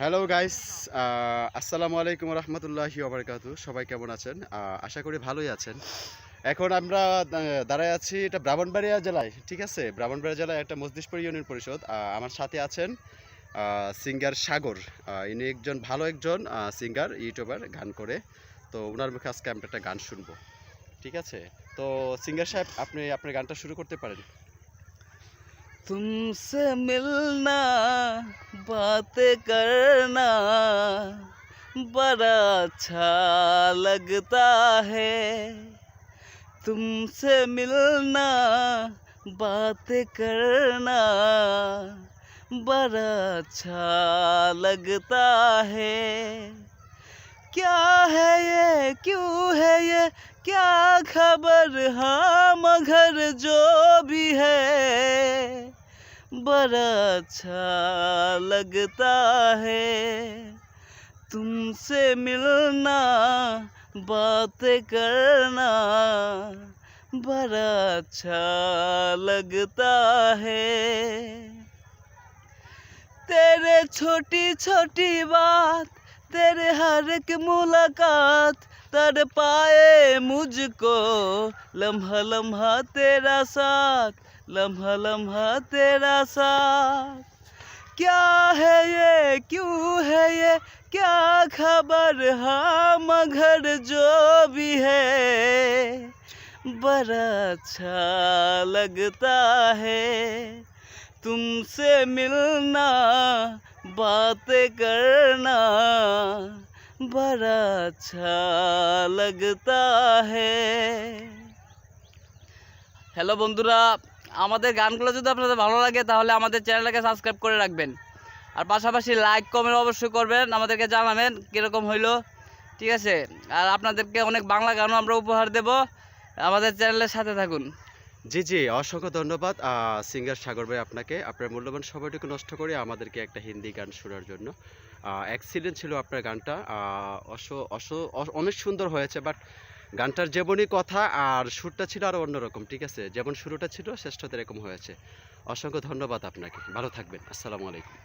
Hello guys, আসসালামু আলাইকুম রহমতুল্লাহি ওবরাকাতু। সবাই কেমন আছেন? আশা করি ভালোই আছেন। এখন আমরা দাঁড়ায় আছি এটা ব্রাহ্মণবাড়িয়া জেলায়, ঠিক আছে? ব্রাহ্মণবাড়িয়া জেলায় একটা মজলিশপুর ইউনিয়ন পরিষদ। আমার সাথে আছেন সিঙ্গার সাগর। ইনি একজন ভালো সিঙ্গার, ইউটিউবার, গান করে। তো ওনার মুখে আজকে আমরা একটা গান শুনবো, ঠিক আছে? তো সিঙ্গার সাহেব, আপনি আপনার গানটা শুরু করতে পারেন। तुमसे मिलना बातें करना बड़ा अच्छा लगता है। तुमसे मिलना बातें करना बड़ा अच्छा लगता है। क्या है ये, क्यों है ये, क्या खबर, हाँ मगर जो भी है बड़ा अच्छा लगता है। तुमसे मिलना बातें करना बड़ा अच्छा लगता है। तेरे छोटी छोटी बात, तेरे हर एक मुलाकात तर पाए मुझको। लम्हा लम्हा तेरा साथ, लम्हा लम्हा तेरा साथ। क्या है ये, क्यों है ये, क्या खबर, हाँ मगर जो भी है बड़ा अच्छा लगता है। तुमसे मिलना बातें करना बड़ा अच्छा लगता है। হ্যালো বন্ধুরা, আমাদের গানগুলো যদি আপনাদের ভালো লাগে তাহলে আমাদের চ্যানেলটাকে সাবস্ক্রাইব করে রাখবেন, আর পাশাপাশি লাইক কমেন্ট অবশ্যই করবেন, আমাদেরকে জানাবেন কীরকম হইলো, ঠিক আছে? আর আপনাদেরকে অনেক বাংলা গানও আমরা উপহার দেব, আমাদের চ্যানেলের সাথে থাকুন। জি জি, অসংখ্য ধন্যবাদ সিঙ্গার সাগর ভাই আপনাকে, আপনার মূল্যবান সময়টুকু নষ্ট করে আমাদেরকে একটা হিন্দি গান শোনার জন্য। এক্সিলেন্ট ছিল আপনার গানটা, অনেক সুন্দর হয়েছে। বাট গানটার যেমনই কথা আর সুরটা ছিল আরও অন্যরকম, ঠিক আছে? যেমন শুরুটা ছিল শেষটা এরকম হয়েছে। অসংখ্য ধন্যবাদ আপনাকে, ভালো থাকবেন। আসসালামু আলাইকুম।